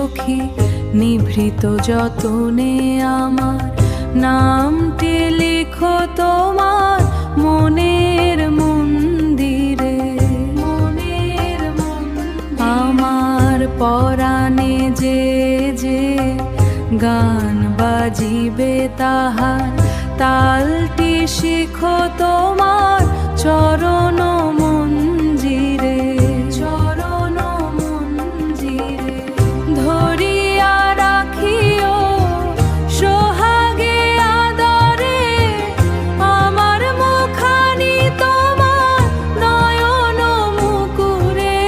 সখী নিভৃত যতনে আমার নামটি লিখো তোমার মনের মন্দিরে। আমার পরাণে যে যে গান বাজিবে তাহার তালটি শিখো তোমার চরণ মঞ্জিরে। চরণ মঞ্জিরে ধরিয়া রাখিও সোহাগে আদরে আমার মুখানি তোমার নয়ন মুকুরে।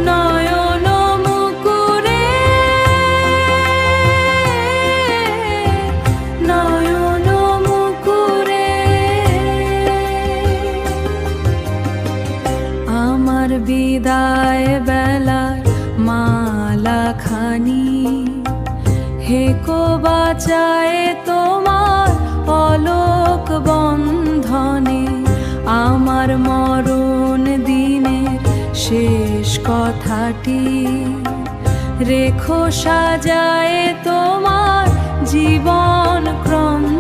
নয়ন মুকুরে নয়ন মুকুরে আমার বিদায় বেলার মালা খানি হেকো বাঁচায় তোমার অলোক বন্ধনে। আমার মরণ দিনের শেষ কথাটি রেখো সাজায় তোমার জীবন ক্রন্দনে।